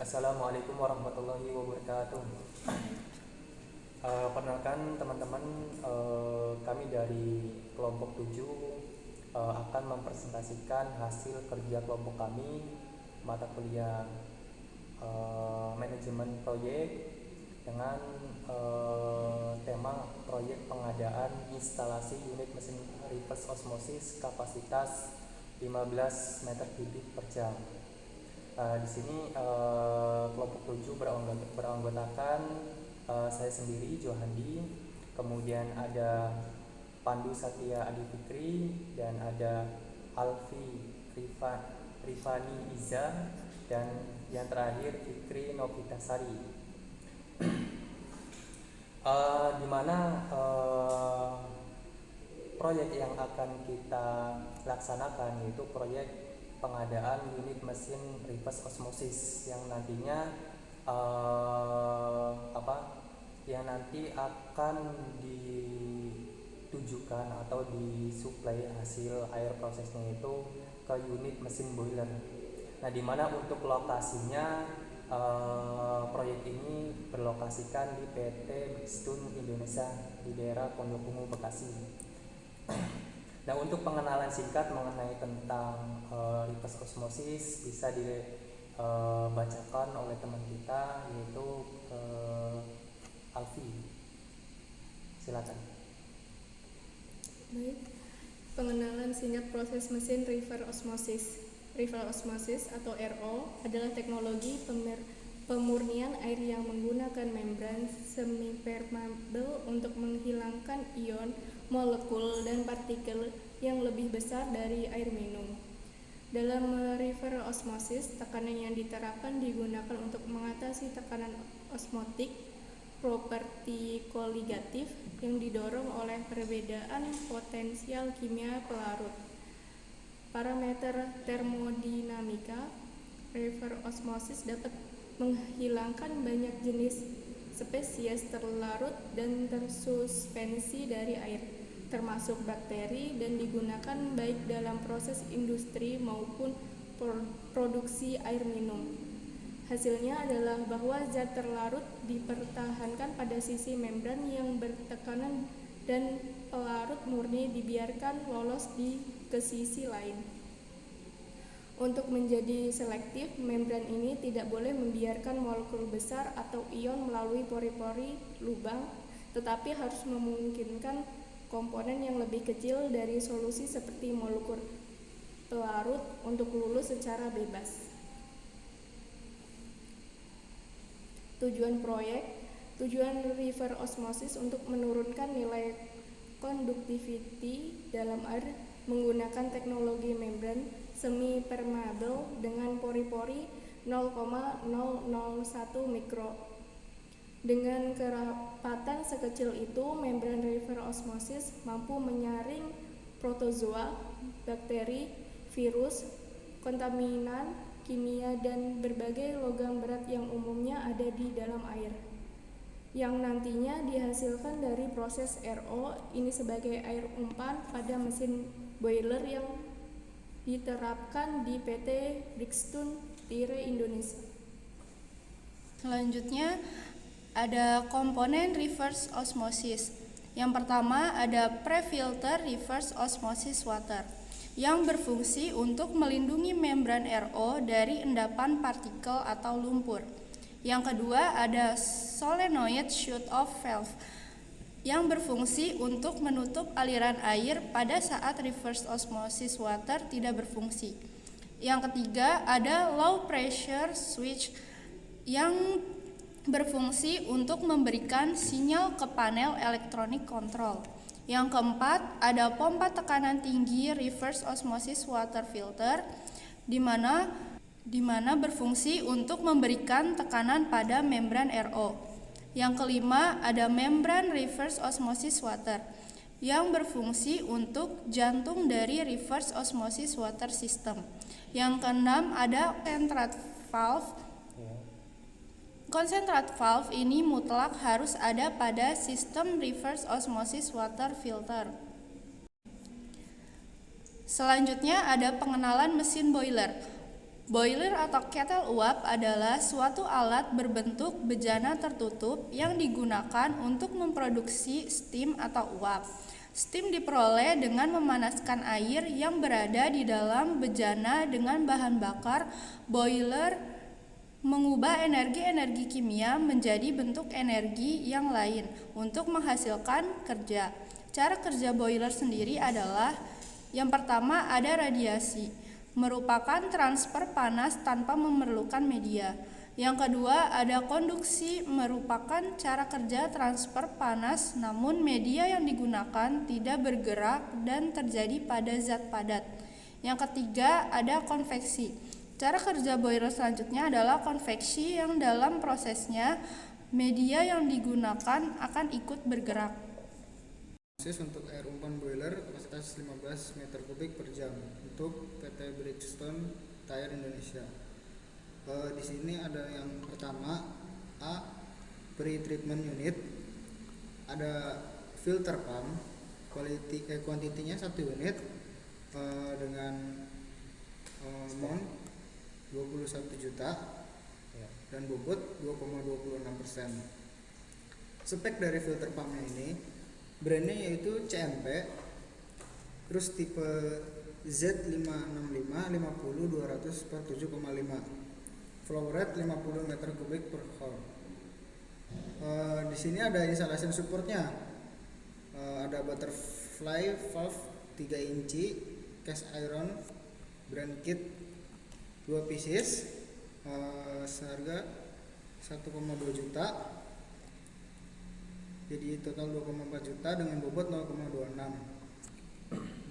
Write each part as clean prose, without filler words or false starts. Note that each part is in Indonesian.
Assalamualaikum warahmatullahi wabarakatuh. Perkenalkan teman-teman, kami dari kelompok 7 akan mempresentasikan hasil kerja kelompok kami mata kuliah manajemen proyek dengan tema proyek pengadaan instalasi unit mesin reverse osmosis kapasitas 15 meter kubik per jam. Di sini kelompok 7 beranggotakan saya sendiri Johandi, kemudian ada Pandu Satya Adi Fikri, dan ada Alfi Rifani Iza, dan yang terakhir Fikri Novitasari. Di mana proyek yang akan kita laksanakan yaitu proyek pengadaan unit mesin reverse osmosis yang nantinya yang nanti akan ditujukan atau disuplai hasil air prosesnya itu ke unit mesin boiler. Nah, di mana untuk lokasinya proyek ini berlokasikan di PT Brixton Indonesia di daerah Pondokungu, Bekasi. Nah, untuk pengenalan singkat mengenai tentang reverse osmosis bisa dibacakan oleh teman kita yaitu Alfi. Silakan. Baik, pengenalan singkat proses mesin reverse osmosis. Reverse osmosis atau RO adalah teknologi pemurnian air yang menggunakan membran semi-permeable untuk menghilangkan ion, molekul, dan partikel yang lebih besar dari air minum. Dalam reverse osmosis, tekanan yang diterapkan digunakan untuk mengatasi tekanan osmotik properti koligatif yang didorong oleh perbedaan potensial kimia pelarut. Parameter termodinamika reverse osmosis dapat menghilangkan banyak jenis spesies terlarut dan tersuspensi dari air, termasuk bakteri, dan digunakan baik dalam proses industri maupun produksi air minum. Hasilnya adalah bahwa zat terlarut dipertahankan pada sisi membran yang bertekanan dan pelarut murni dibiarkan lolos ke sisi lain. Untuk menjadi selektif, membran ini tidak boleh membiarkan molekul besar atau ion melalui pori-pori lubang, tetapi harus memungkinkan komponen yang lebih kecil dari solusi seperti molekul pelarut untuk lulus secara bebas. Tujuan reverse osmosis untuk menurunkan nilai conductivity dalam air menggunakan teknologi membran semi-permeable dengan pori-pori 0,001 mikro. Dengan kerapatan sekecil itu, membran reverse osmosis mampu menyaring protozoa, bakteri, virus, kontaminan kimia, dan berbagai logam berat yang umumnya ada di dalam air, yang nantinya dihasilkan dari proses RO ini sebagai air umpan pada mesin boiler yang diterapkan di PT Brixton Indonesia. Selanjutnya ada komponen reverse osmosis. Yang pertama ada pre-filter reverse osmosis water yang berfungsi untuk melindungi membran RO dari endapan partikel atau lumpur. Yang kedua ada solenoid shut-off valve yang berfungsi untuk menutup aliran air pada saat reverse osmosis water tidak berfungsi. Yang ketiga ada low pressure switch yang berfungsi untuk memberikan sinyal ke panel elektronik kontrol. Yang keempat ada pompa tekanan tinggi reverse osmosis water filter di mana berfungsi untuk memberikan tekanan pada membran RO. Yang kelima ada membran reverse osmosis water yang berfungsi untuk jantung dari reverse osmosis water system. Yang keenam ada concentrat valve. Concentrat valve ini mutlak harus ada pada sistem reverse osmosis water filter. Selanjutnya ada pengenalan mesin boiler. Boiler atau kettle uap adalah suatu alat berbentuk bejana tertutup yang digunakan untuk memproduksi steam atau uap. Steam diperoleh dengan memanaskan air yang berada di dalam bejana dengan bahan bakar. Boiler mengubah energi-energi kimia menjadi bentuk energi yang lain untuk menghasilkan kerja. Cara kerja boiler sendiri adalah yang pertama ada radiasi, merupakan transfer panas tanpa memerlukan media. Yang kedua ada konduksi, merupakan cara kerja transfer panas namun media yang digunakan tidak bergerak dan terjadi pada zat padat. Yang ketiga ada konveksi. Cara kerja boiler selanjutnya adalah konveksi yang dalam prosesnya media yang digunakan akan ikut bergerak. Untuk air umpan boiler kapasitas 15 meter kubik per jam untuk PT Bridgestone Tire Indonesia. Di sini ada yang pertama A, pre-treatment unit, ada filter pump, kuantitinya 1 unit dengan mount 21 juta dan bobot 2,26%. Spek dari filter pumpnya ini brandnya yaitu CMP, terus tipe Z565 50 200 per 7,5, flow rate 50 meter kubik per hour. Di sini ada installation supportnya, ada butterfly valve 3 inci, cast iron brand kit 2 pieces, seharga 1,2 juta. Jadi total 2,4 juta dengan bobot 0,26.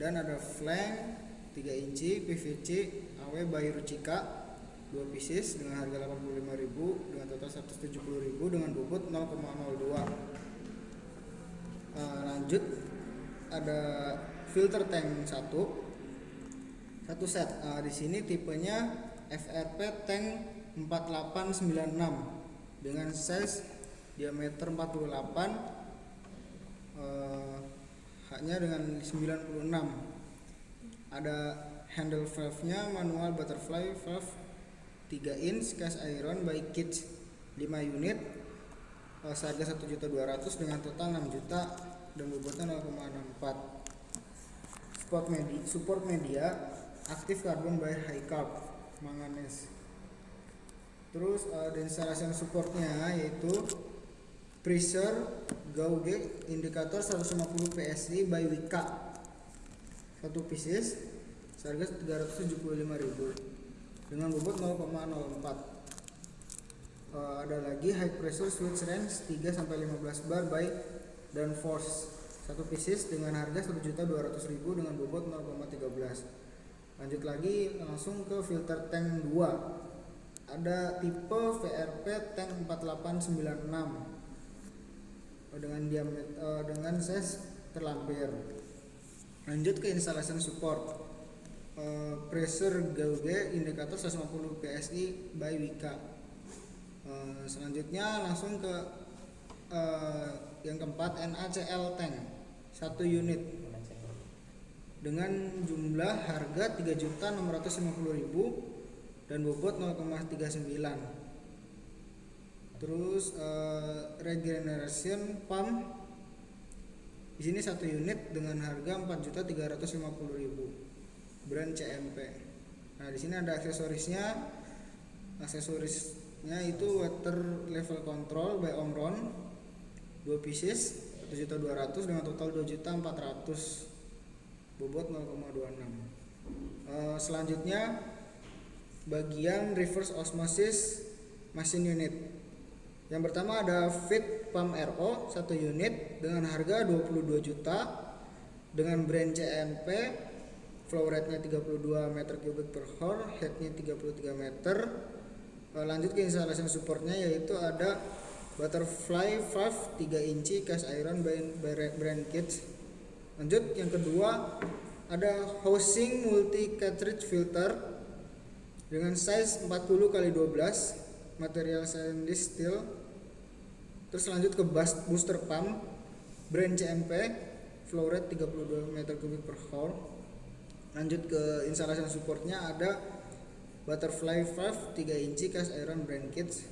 Dan ada flank 3 inci PVC AW by Rucika 2 pieces dengan harga 85.000 dengan total 170.000 dengan bobot 0,02. Lanjut ada filter tank 1 set. Di sini tipenya FRP tank 4896 dengan size diameter 48, haknya dengan 96. Ada handle valve-nya manual butterfly valve 3 inch cast iron by Kids 5 unit, seharga 1.200.000 dengan total 6 juta dan bobotnya 0,64. Support media aktif karbon by high carb manganese. Terus ada installation supportnya yaitu pressure gauge indikator 150 PSI by Wika 1 pieces, seharga 375.000 dengan bobot 0,04. Ada lagi high pressure switch range 3-15 bar by Danfoss 1 pieces dengan harga 1.200.000 dengan bobot 0,13. Lanjut lagi langsung ke filter tank 2. Ada tipe VRP tank 4896 dengan size terlampir. Lanjut ke installation support, pressure gauge indikator 150 PSI by Wika. Selanjutnya langsung ke yang keempat, NaCl tank 1 unit dengan jumlah harga 3.650.000 dan bobot 0,39. Terus regeneration pump di sini 1 unit dengan harga 4.350.000 brand CMP. Nah, di sini ada aksesorisnya. Aksesorisnya itu water level control by Omron 2 pieces 1.200.000 dengan total 2.400.000 bobot 0,26. Selanjutnya bagian reverse osmosis machine unit. Yang pertama ada Fit Pump RO 1 unit dengan harga 22 juta dengan brand CMP, flow rate-nya 32 meter kubik per hour, head-nya 33 meter. Lanjut ke installation supportnya yaitu ada butterfly valve 3 inci cast iron by brand kit. Lanjut yang kedua ada housing multi cartridge filter dengan size 40x12, material stainless steel. Terus lanjut ke booster pump brand CMP, flow rate 32 meter kubik per hour. Lanjut ke installation supportnya ada butterfly valve 3 inci cast iron brand kits.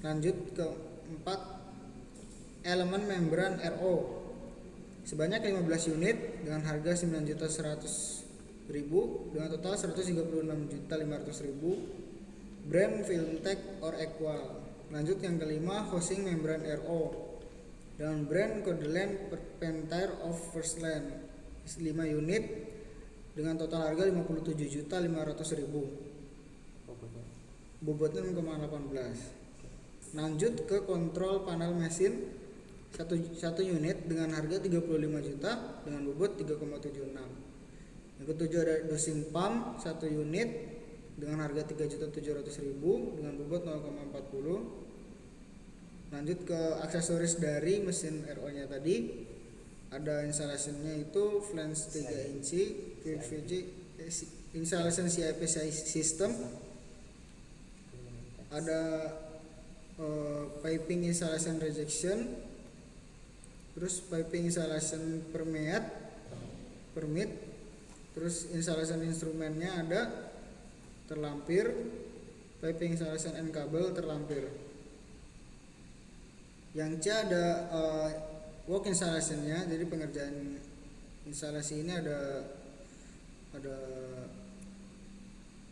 Lanjut ke 4, elemen membran RO sebanyak 15 unit dengan harga 9.100.000 dengan total 136.500.000, brand Filmtech or Equal. Lanjut yang kelima, housing membran RO dengan brand Codeland Pentire of Firstland 5 unit dengan total harga 57.500.000, bobotnya 6,18. Lanjut ke kontrol panel mesin satu unit dengan harga 35 juta dengan bobot 3,76. Yang ketujuh ada dosing pump 1 unit dengan harga 3.700.000 dengan bobot 0,40. Lanjut ke aksesoris dari mesin RO nya tadi, ada instalasinya itu flange 3 inci PVC installation CIP system, ada piping installation rejection, terus piping installation permit, terus installation instrumennya ada terlampir, piping installation and kabel terlampir. Yang C ada work installationnya, jadi pengerjaan instalasi ini ada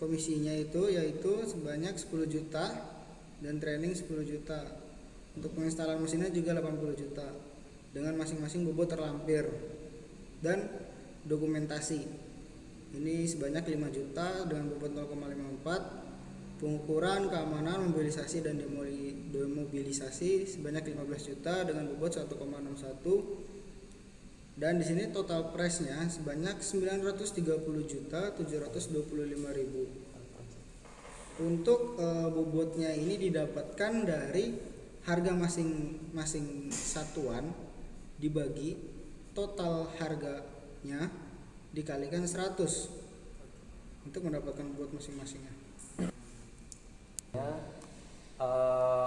komisinya itu yaitu sebanyak 10 juta dan training 10 juta. Untuk penginstalan mesinnya juga 80 juta dengan masing-masing bobot terlampir dan dokumentasi. Ini sebanyak 5 juta dengan bobot 0,54. Pengukuran, keamanan, mobilisasi dan demobilisasi sebanyak 15 juta dengan bobot 1,61. Dan di sini total price-nya sebanyak 930.725.000. Untuk bobotnya ini didapatkan dari harga masing-masing satuan dibagi total harganya dikalikan 100 untuk mendapatkan bobot masing-masingnya.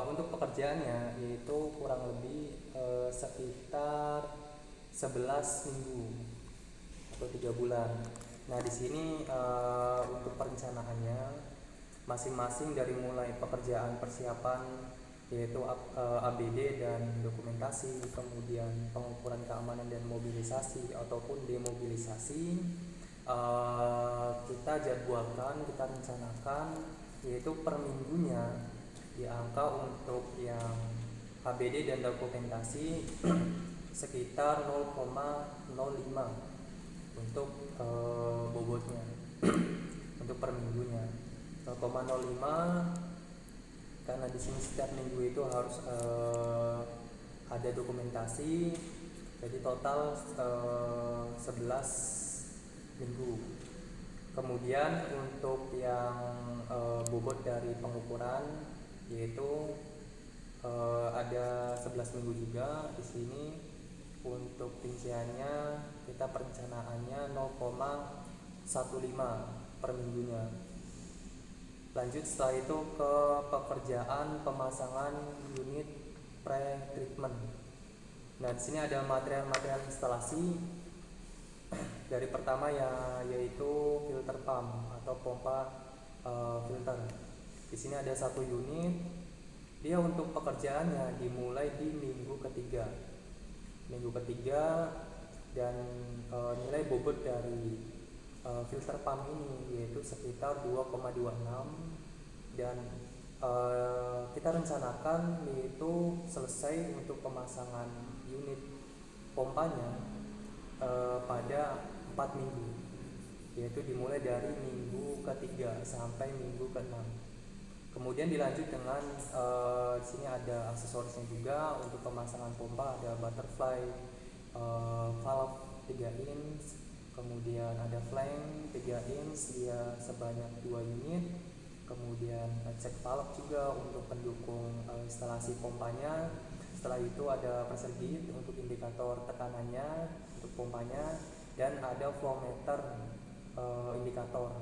Untuk pekerjaannya yaitu kurang lebih sekitar 11 minggu atau 3 bulan. Nah di sini untuk perencanaannya masing-masing dari mulai pekerjaan persiapan yaitu ABD dan dokumentasi, kemudian pengukuran keamanan dan mobilisasi ataupun demobilisasi, kita jadwalkan, kita rencanakan yaitu per minggunya di angka untuk yang ABD dan dokumentasi sekitar 0,05 untuk bobotnya untuk per minggunya 0,05 karena di sini setiap minggu itu harus ada dokumentasi, jadi total 11 minggu. Kemudian untuk yang bobot dari pengukuran yaitu ada 11 minggu juga. Di sini untuk rinciannya kita perencanaannya 0,15 per minggunya. Lanjut setelah itu ke pekerjaan pemasangan unit pre-treatment. Nah, di sini ada material-material instalasi. Dari pertama yaitu filter pump atau pompa filter. Di sini ada 1 unit. Dia untuk pekerjaannya dimulai di minggu ketiga. Dan nilai bobot dari filter pump ini yaitu sekitar 2,26 dan kita rencanakan yaitu selesai untuk pemasangan unit pompanya pada 4 minggu, yaitu dimulai dari minggu ketiga sampai minggu ke-6. Kemudian dilanjut dengan di sini ada aksesorisnya juga untuk pemasangan pompa, ada butterfly valve 3 inch, kemudian ada flange 3 inch dia sebanyak 2 unit, kemudian check valve juga untuk pendukung instalasi pompanya. Setelah itu ada pressure gauge untuk indikator tekanannya untuk pompanya, dan ada flow meter indikator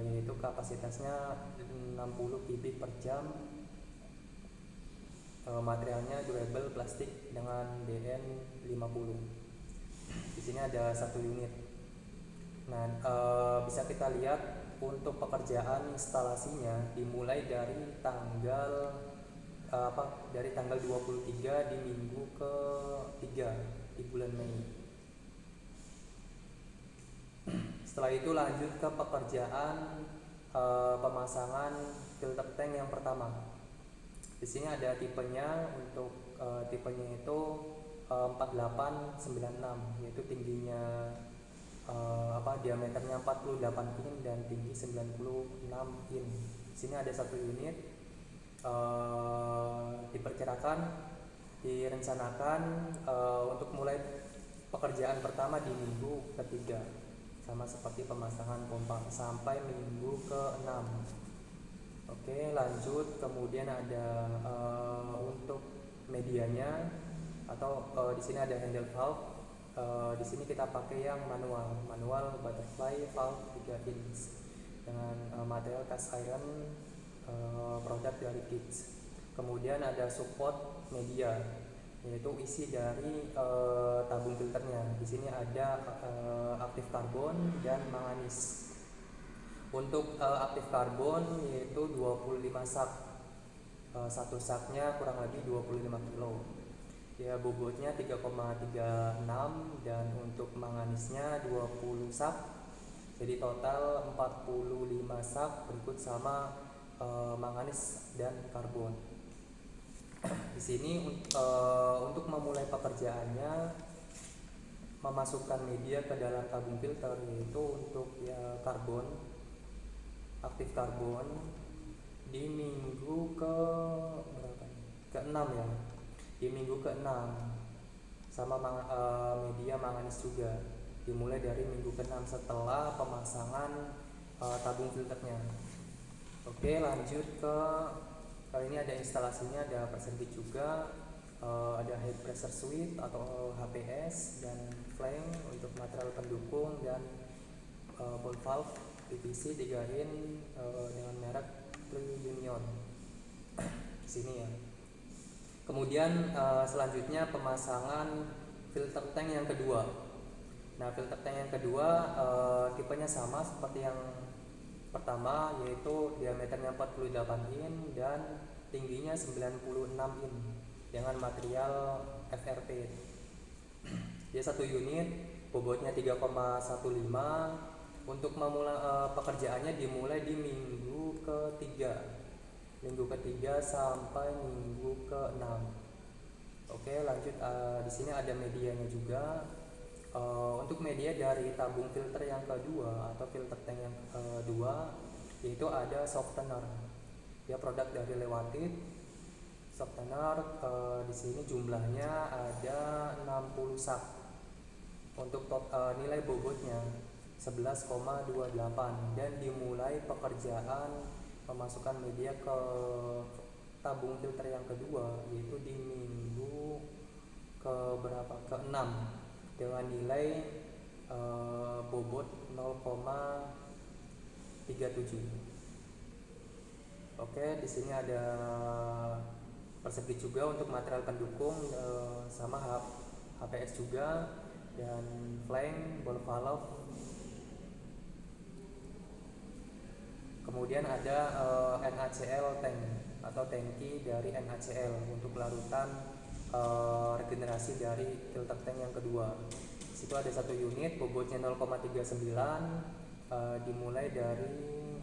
yaitu kapasitasnya 60 kubik per jam. Materialnya durable plastik dengan DN 50. Di sini ada 1 unit. Nah, bisa kita lihat untuk pekerjaan instalasinya dimulai dari tanggal dari tanggal 23 di minggu ke-3 di bulan Mei. Setelah itu lanjut ke pekerjaan pemasangan filter tank yang pertama. Di sini ada tipenya. Untuk tipenya itu 4896, yaitu tingginya diameternya 48 in dan tinggi 96 in. Di sini ada satu unit. Direncanakan untuk mulai pekerjaan pertama di minggu ketiga, sama seperti pemasangan pompa, sampai minggu ke-6. Oke, lanjut. Kemudian ada untuk medianya, atau di sini ada handle valve. Di sini kita pakai yang manual butterfly valve 3 inch dengan material cast iron, produk dari Kids. Kemudian ada support media, yaitu isi dari tabung filternya. Di sini ada aktif karbon dan manganis. Untuk aktif karbon yaitu 25 sak. Satu saknya kurang lebih 25 kilo. Ya, bobotnya 3,36, dan untuk manganisnya 20 sak. Jadi total 45 sak, berikut sama manganis dan karbon. Di sini untuk memulai pekerjaannya, memasukkan media ke dalam tabung filter, yaitu untuk karbon, aktif karbon di minggu ke-6 ya. Di minggu ke-6 sama media manganis juga dimulai dari minggu ke-6 setelah pemasangan tabung filternya. Oke, lanjut ke kali ini ada instalasinya, ada persentase juga, ada head pressure switch atau HPS, dan flange untuk material pendukung, dan ball valve PVC 3 in dengan merek Tri-Union di sini ya. Kemudian selanjutnya pemasangan filter tank yang kedua. Nah, filter tank yang kedua tipenya sama seperti yang pertama, yaitu diameternya 48 in dan tingginya 96 in dengan material FRP. Dia satu unit, bobotnya 3,15. Untuk memulai pekerjaannya dimulai di minggu ketiga sampai minggu ke-6. Oke, lanjut. Di sini ada medianya juga. Untuk media dari tabung filter yang kedua atau filter tank yang kedua, yaitu ada softener. Dia produk dari Lewatit. Softener di sini jumlahnya ada 60 sak. Untuk nilai bobotnya 11,28, dan dimulai pekerjaan memasukkan media ke tabung filter yang kedua, yaitu di minggu ke-6 dengan nilai bobot 0,37. Oke, di sini ada persegi juga untuk material pendukung, sama HPS juga, dan flange, ball valve. Kemudian ada NaCl tank atau tangki dari NaCl untuk larutan regenerasi dari filter tank yang kedua. Situ ada satu unit, bobotnya 0,39, dimulai dari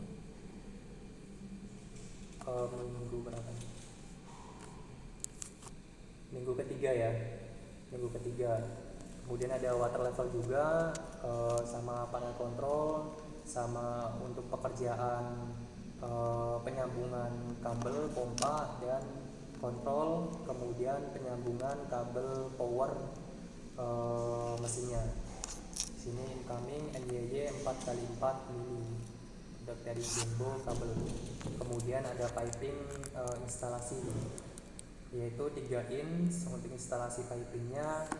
minggu berapa? Minggu ketiga ya, minggu ketiga. Kemudian ada water level juga, sama panel kontrol, sama untuk pekerjaan penyambungan kabel pompa dan kontrol, kemudian penyambungan kabel power mesinnya. Di sini incoming NYY 4x4 mini produk dari Jumbo kabel. Kemudian ada piping instalasi, yaitu 3 inch. Untuk instalasi pipingnya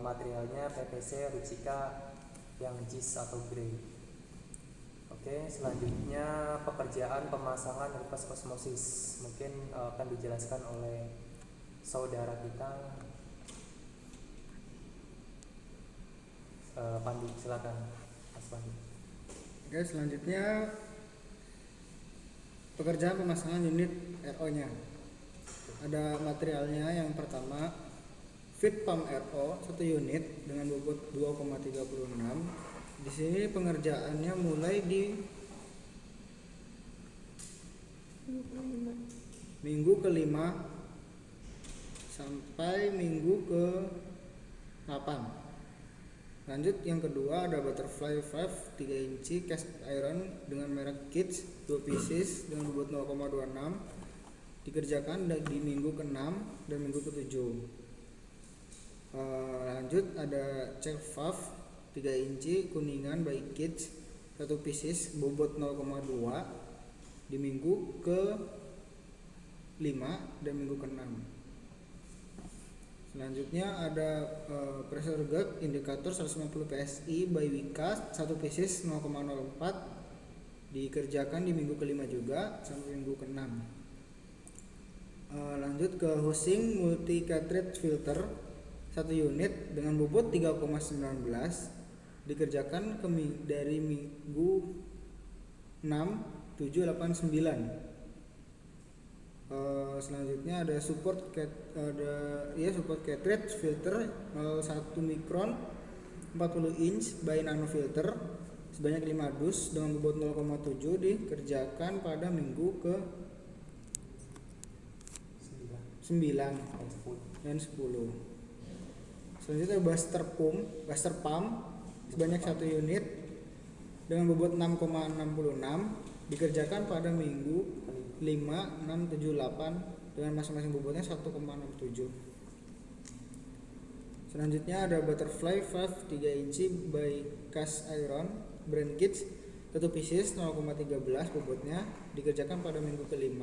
materialnya PVC Rucika yang JIS atau grey. Oke, selanjutnya pekerjaan pemasangan reverse osmosis mungkin akan dijelaskan oleh saudara kita, Pandi. Silakan Mas Pandi. Oke, selanjutnya pekerjaan pemasangan unit RO-nya. Ada materialnya. Yang pertama, fit pump RO 1 unit dengan bobot 2,36. Di sini pengerjaannya mulai di minggu ke-5 sampai minggu ke-8. Lanjut, yang kedua ada butterfly valve 3 inci cast iron dengan merek Kitsch 2 pieces dengan bobot 0,26, dikerjakan di minggu ke-6 dan minggu ke-7. Lanjut ada check valve 3 inci kuningan by Kitsch 1 pieces bobot 0,2 di minggu ke-5 dan minggu ke-6. Selanjutnya ada pressure gauge indikator 150 PSI by Wika 1 pieces 0,04, dikerjakan di minggu ke-5 juga sampai minggu ke-6. Lanjut ke housing multi cartridge filter 1 unit dengan bobot 3,19, dikerjakan dari minggu 6, 7, 8, 9. Selanjutnya ada support cartridge filter 01 mikron 40 inch by nano filter sebanyak 5 dus dengan bobot 0,7, dikerjakan pada minggu ke 9 dan 10. Selanjutnya buster pump sebanyak 1 unit dengan bobot 6,66, dikerjakan pada minggu 5, 6, 7, 8 dengan masing-masing bobotnya 1,67. Selanjutnya ada butterfly valve 3 inci by cast iron brand Kitsch 1 pieces 0,13 bobotnya, dikerjakan pada minggu ke-5.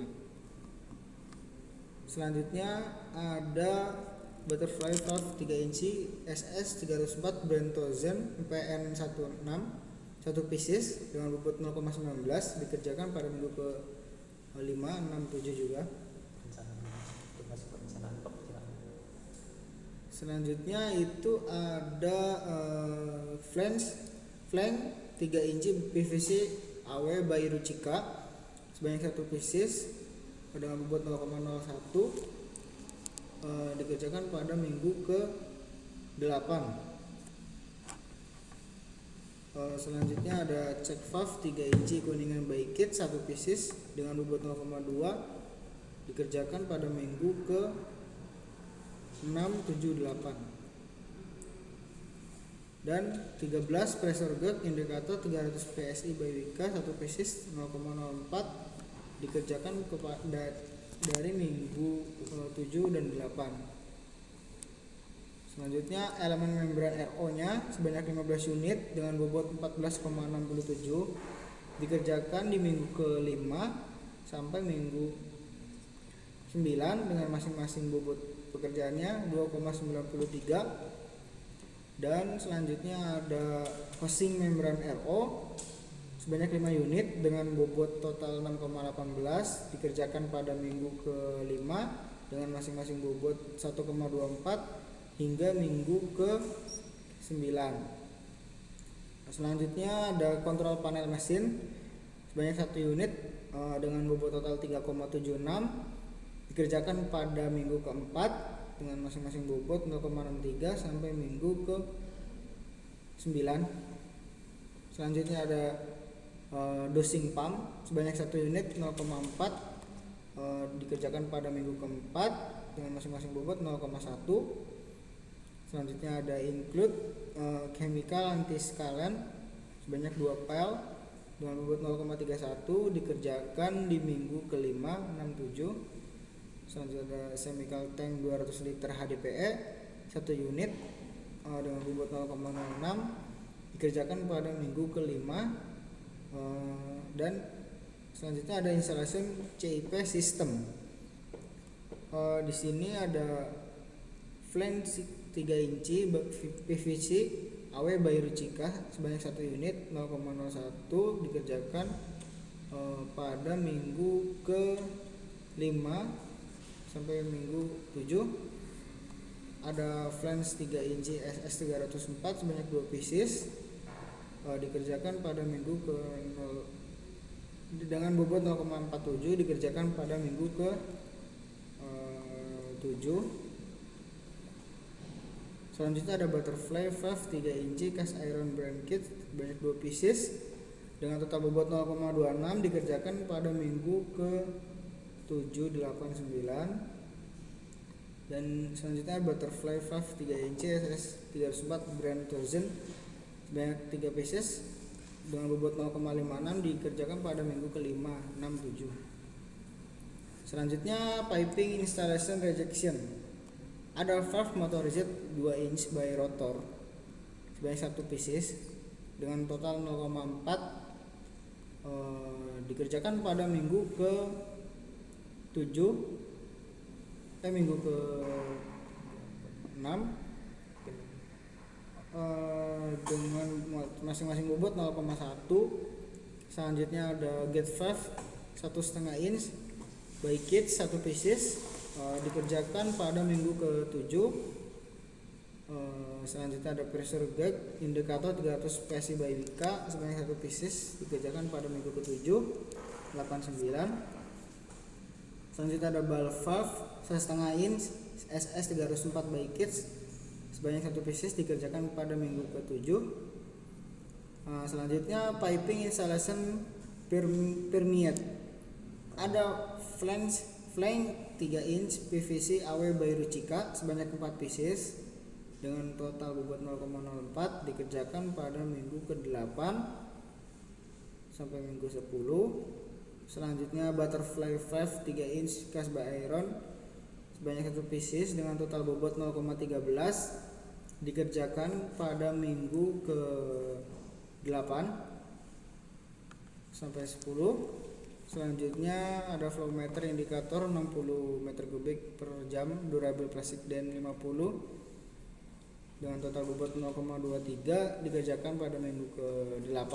Selanjutnya ada butterfly valve 3 inci SS 304 brand Tozen PN 16 1 pieces dengan bobot 0,19, dikerjakan pada minggu ke 5, 6, 7 juga. Selanjutnya itu ada flange 3 inci PVC AW by Ruchika sebanyak 1 pieces dengan bobot 0,01, dikerjakan pada minggu ke 8. Selanjutnya ada check valve 3 inci kuningan by Kitsch 1 pieces dengan bobot 0,2, dikerjakan pada minggu ke 6, 7, 8. Dan 13 pressure gauge indikator 300 PSI by Wika 1 pieces 0,04, dikerjakan dari minggu 7 dan 8. Selanjutnya elemen membran RO-nya sebanyak 15 unit dengan bobot 14,67, dikerjakan di minggu ke-5 sampai minggu 9 dengan masing-masing bobot pekerjaannya 2,93. Dan selanjutnya ada housing membran RO sebanyak 5 unit dengan bobot total 6,18, dikerjakan pada minggu ke-5 dengan masing-masing bobot 1,24 hingga minggu ke-9. Selanjutnya ada kontrol panel mesin sebanyak 1 unit dengan bobot total 3,76, dikerjakan pada minggu ke-4 dengan masing-masing bobot 0,63 sampai minggu ke-9. Selanjutnya ada dosing pump sebanyak 1 unit 0,4, dikerjakan pada minggu ke-4 dengan masing-masing bobot 0,1. Selanjutnya ada include chemical anti-scalant sebanyak 2 pel dengan bobot 0,31, dikerjakan di minggu ke-5, 6, 7. Selanjutnya ada chemical tank 200 liter HDPE 1 unit dengan bobot 0,06, dikerjakan pada minggu ke-5. Dan selanjutnya ada installation CIP system. Di sini ada flange 3 inci PVC AW by Ruchika sebanyak 1 unit 0,01, dikerjakan pada minggu ke-5 sampai minggu 7. Ada flange 3 inci SS 304 sebanyak 2 pieces dikerjakan pada minggu ke 0 dengan bobot 0,47 dikerjakan pada minggu ke 7. Selanjutnya ada butterfly valve 3 inci cast iron brand kit banyak 2 pieces dengan total bobot 0,26 dikerjakan pada minggu ke 7, 8, 9. Dan selanjutnya butterfly valve 3 inci SS 304 brand Torsen banyak 3 pieces dengan bobot 0,56 dikerjakan pada minggu ke-5, 6, 7. Selanjutnya piping installation rejection. Ada valve motorized 2 inch by rotor sebanyak 1 pieces dengan total 0,4 dikerjakan pada minggu ke 7 minggu ke 6 dengan masing-masing bobot 0,1. Selanjutnya ada gate valve 1,5 inch by kit 1 pieces dikerjakan pada minggu ke 7. Selanjutnya ada pressure gauge indikator 300 PSI by WK sebanyak 1 pieces dikerjakan pada minggu ke 7, 8, 9. Selanjutnya ada valve 1,5 inch SS 304 by kits sebanyak 1 pieces dikerjakan pada minggu ke-7. Selanjutnya piping installation permeate. Ada flange 3 inch PVC AW by Ruchika sebanyak 4 pieces dengan total bobot 0,04 dikerjakan pada minggu ke-8 sampai minggu 10. Selanjutnya butterfly valve 3 inch cast by iron sebanyak 1 pieces dengan total bobot 0,13 dikerjakan pada minggu ke-8 sampai 10. Selanjutnya ada flow meter indikator 60 meter kubik per jam durable plastik dan 50 dengan total bobot 0,23 dikerjakan pada minggu ke-8.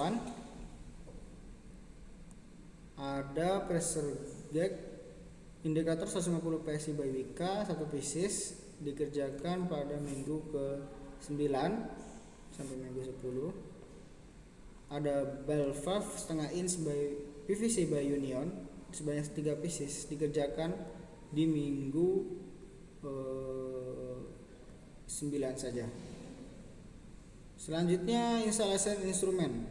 Ada pressure gauge indikator 150 PSI by WK 1 pieces dikerjakan pada minggu ke-9 sampai minggu 10. Ada bell valve 1/2 inch by PVC by Union sebanyak 3 pieces dikerjakan di minggu 9 saja. Selanjutnya installation instrumen.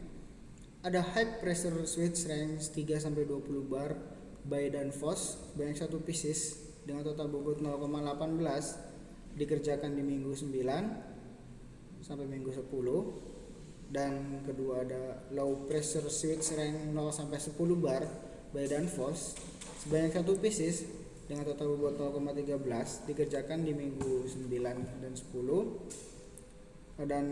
Ada high pressure switch range 3 sampai 20 bar by Danfoss banyak 1 pieces dengan total bobot 0,18 dikerjakan di minggu 9 sampai minggu 10. Dan kedua ada low pressure switch range 0 sampai 10 bar by Danfoss sebanyak 1 pieces dengan total bobot 0,13 dikerjakan di minggu 9 dan 10. Dan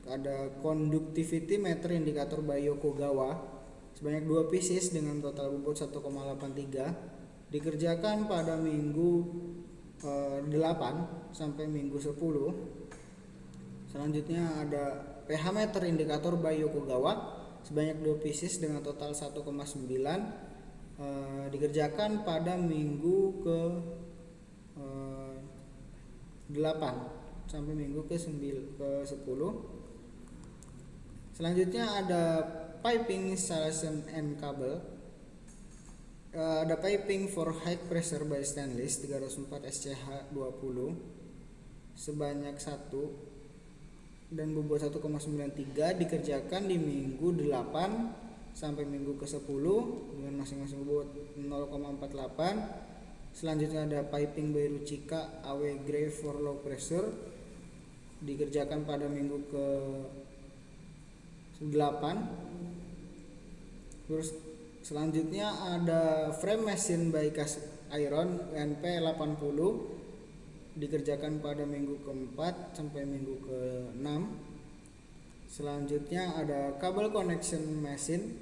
ada conductivity meter indikator by Yokogawa sebanyak 2 pieces dengan total bobot 1,83 dikerjakan pada minggu 8 sampai minggu 10. Selanjutnya ada pH meter indikator by Yokogawa sebanyak 2 pieces dengan total 1,9 dikerjakan pada minggu ke 8 sampai minggu ke 10. Selanjutnya ada piping installation and cable. Ada piping for high pressure by stainless 304 SCH 20 sebanyak 1 dan bobot 1,93 dikerjakan di minggu 8 sampai minggu ke 10 dengan masing-masing bobot 0,48. Selanjutnya ada piping by Ruchika AW Grey for low pressure dikerjakan pada minggu ke 8. Terus selanjutnya ada frame machine by cast iron NP 80 dikerjakan pada minggu ke-4 sampai minggu ke-6. Selanjutnya ada kabel connection machine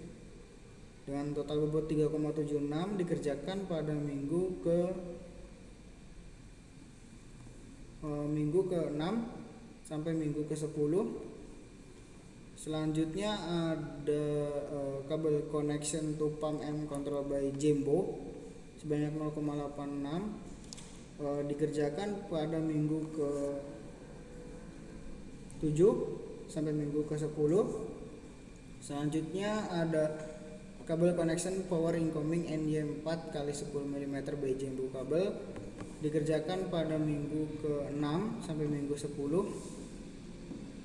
dengan total bobot 3,76 dikerjakan pada minggu ke-6 sampai minggu ke-10. Selanjutnya ada kabel connection to pump and control by Jembo sebanyak 0,86 dikerjakan pada minggu ke 7 sampai minggu ke 10. Selanjutnya ada kabel connection power incoming NY4 x 10 mm by Jumbo kabel dikerjakan pada minggu ke-6 sampai minggu 10.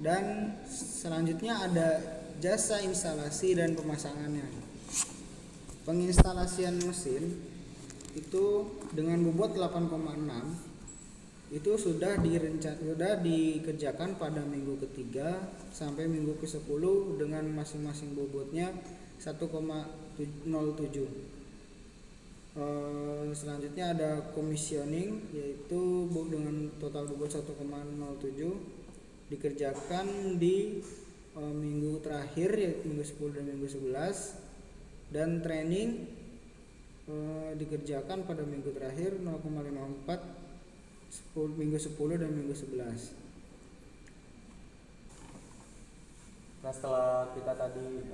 Dan selanjutnya ada jasa instalasi dan pemasangannya. Penginstalasian mesin itu dengan bobot 8,6 itu sudah dikerjakan pada minggu ketiga sampai minggu ke-10 dengan masing-masing bobotnya 1,07. Selanjutnya ada commissioning, yaitu dengan total bobot 1,07 dikerjakan di minggu terakhir, yaitu minggu 10 dan minggu 11. Dan training dikerjakan pada minggu terakhir 0,54 minggu 10 dan minggu 11. Nah, setelah kita tadi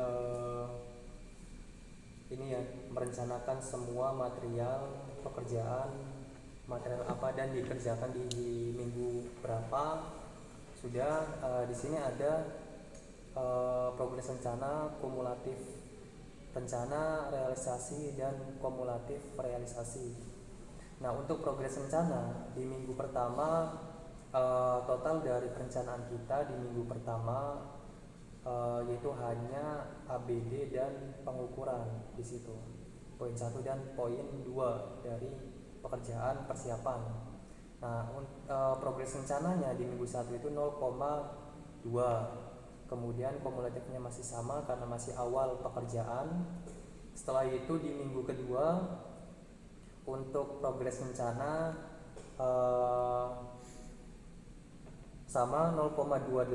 merencanakan semua material pekerjaan, material apa dan dikerjakan di minggu berapa, sudah di sini ada progres rencana, kumulatif rencana, realisasi, dan kumulatif realisasi. Nah, untuk progres rencana di minggu pertama, total dari perencanaan kita di minggu pertama yaitu hanya ABD dan pengukuran di situ. Poin 1 dan poin 2 dari pekerjaan persiapan. Nah, progres rencananya di minggu 1 itu 0,2. Kemudian kumulatifnya masih sama karena masih awal pekerjaan. Setelah itu di minggu kedua untuk progres rencana sama 0,28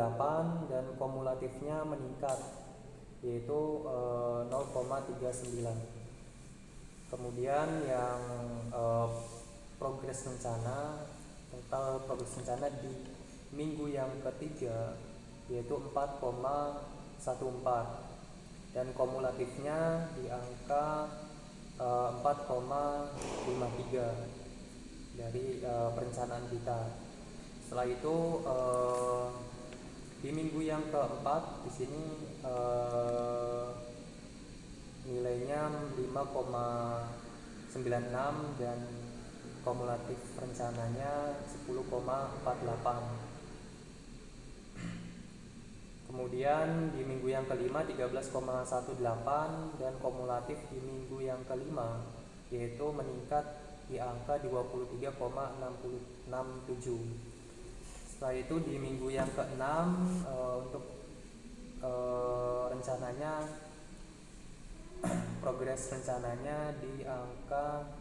dan kumulatifnya meningkat yaitu 0,39. Kemudian yang progres rencana, total progres rencana di minggu yang ketiga yaitu 4,14 dan kumulatifnya di angka 4,53 dari perencanaan kita. Setelah itu di minggu yang keempat di sini nilainya 5,96 dan kumulatif rencananya 10,48. Kemudian di minggu yang kelima 13,18 dan kumulatif di minggu yang kelima yaitu meningkat di angka 23,67. Setelah itu di minggu yang ke-6 untuk rencananya progres rencananya di angka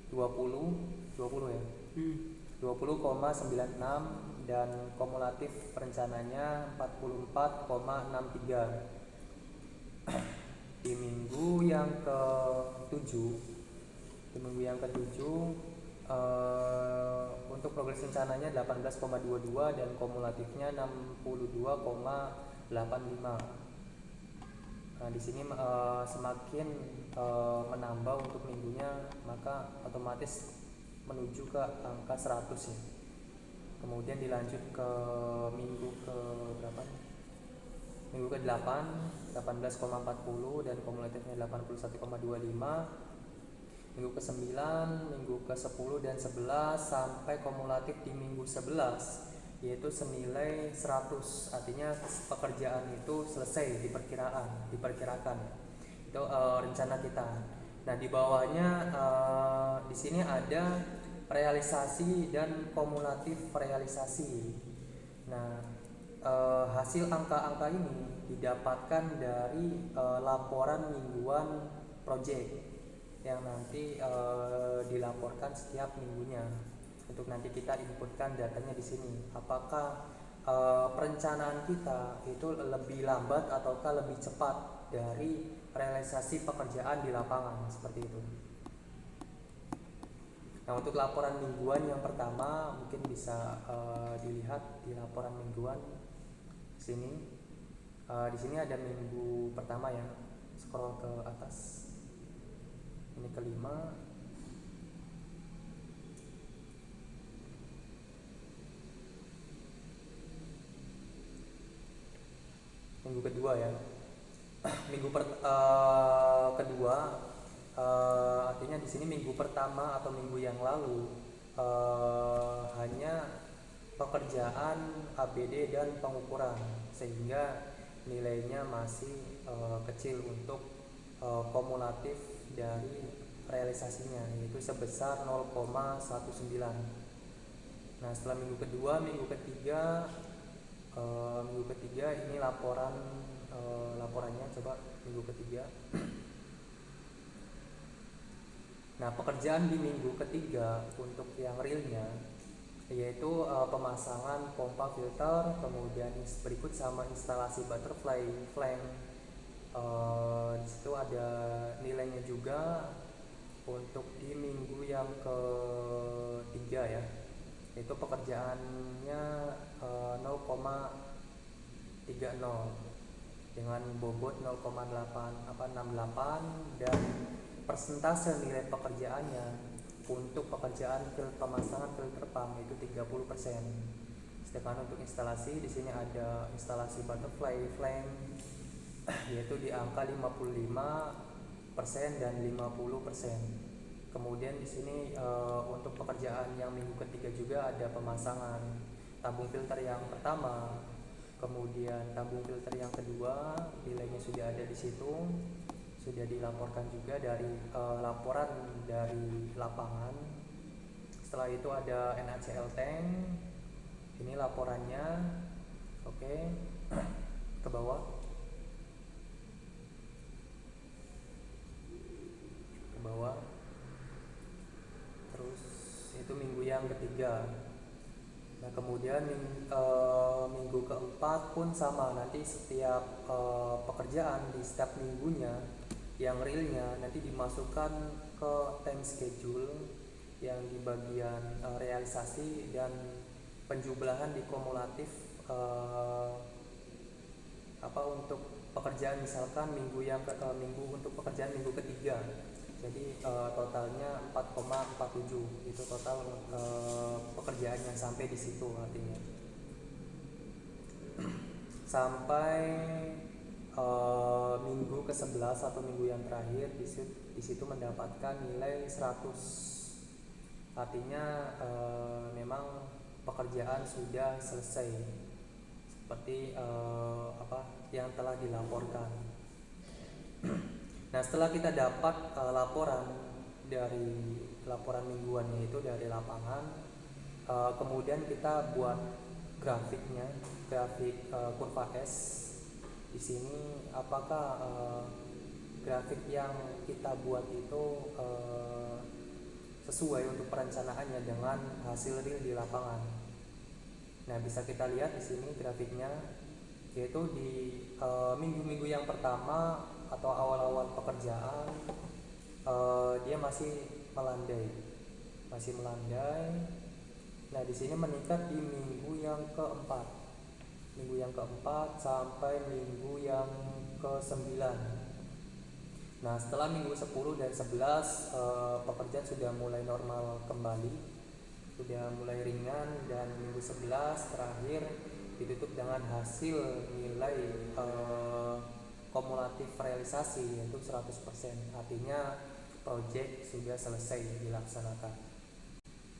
20 ya. 20,96 dan kumulatif rencananya 44,63. Di minggu yang ke-7 untuk progres rencananya 18,22 dan kumulatifnya 62,85. Nah, di sini semakin menambah untuk minggunya, maka otomatis menuju ke angka 100 ya. Kemudian dilanjut ke minggu ke berapa? Minggu ke-8 18,40 dan kumulatifnya 81,25. Minggu ke-9, minggu ke-10 dan 11 sampai kumulatif di minggu 11 yaitu senilai 100. Artinya pekerjaan itu selesai diperkirakan. Itu rencana kita. Nah, di bawahnya di sini ada realisasi dan kumulatif realisasi. Nah, hasil angka-angka ini didapatkan dari laporan mingguan proyek yang nanti dilaporkan setiap minggunya. Untuk nanti kita inputkan datanya di sini. Apakah perencanaan kita itu lebih lambat ataukah lebih cepat dari realisasi pekerjaan di lapangan, seperti itu. Nah, untuk laporan mingguan yang pertama mungkin bisa dilihat di laporan mingguan sini. Di sini ada minggu pertama ya, scroll ke atas. Ini kelima. Minggu kedua kedua ya. Kedua artinya di sini minggu pertama atau minggu yang lalu hanya pekerjaan ABD dan pengukuran, sehingga nilainya masih kecil untuk kumulatif dari realisasinya, yaitu sebesar 0,19. Nah, setelah minggu kedua, minggu ketiga ini laporannya coba minggu ketiga. Nah, pekerjaan di minggu ketiga untuk yang realnya yaitu pemasangan pompa filter, kemudian berikut sama instalasi butterfly flank. Di situ ada nilainya juga untuk di minggu yang ketiga ya, itu pekerjaannya 0,30 dengan bobot 0,68 dan persentase nilai pekerjaannya untuk pekerjaan pemasangan filter pump itu 30%. Sedangkan untuk instalasi di sini ada instalasi butterfly flank yaitu di angka 55% dan 50%. Kemudian di sini untuk pekerjaan yang minggu ketiga juga ada pemasangan tabung filter yang pertama, kemudian tabung filter yang kedua, nilainya sudah ada di situ, sudah dilaporkan juga dari laporan dari lapangan. Setelah itu ada NaCl tank, ini laporannya. Oke, ke bawah. Terus itu minggu yang ketiga. Nah, kemudian minggu keempat pun sama, nanti setiap pekerjaan di setiap minggunya yang realnya nanti dimasukkan ke time schedule yang di bagian realisasi dan penjumlahan di kumulatif untuk pekerjaan, misalkan minggu untuk pekerjaan minggu ketiga. Jadi totalnya 4,47 itu total pekerjaan yang sampai di situ artinya. Sampai minggu ke-11 atau minggu yang terakhir di situ mendapatkan nilai 100. Artinya memang pekerjaan sudah selesai seperti yang telah dilaporkan. Nah, setelah kita dapat laporan mingguan yaitu dari lapangan, kemudian kita buat grafiknya, grafik kurva S. Di sini apakah grafik yang kita buat itu sesuai untuk perencanaannya dengan hasil real di lapangan. Nah, bisa kita lihat di sini grafiknya, yaitu di minggu-minggu yang pertama atau awal-awal pekerjaan dia masih melandai. Nah, di sini meningkat di minggu yang keempat sampai minggu yang ke-9. Nah, setelah minggu 10 dan 11 pekerjaan sudah mulai normal kembali, sudah mulai ringan, dan minggu 11 terakhir ditutup dengan hasil nilai kumulatif realisasi yaitu 100%. Artinya proyek sudah selesai dilaksanakan.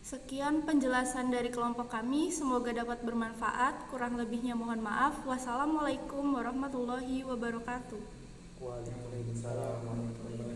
Sekian penjelasan dari kelompok kami, semoga dapat bermanfaat. Kurang lebihnya mohon maaf. Wassalamualaikum warahmatullahi wabarakatuh. Waalaikumsalam warahmatullahi wabarakatuh.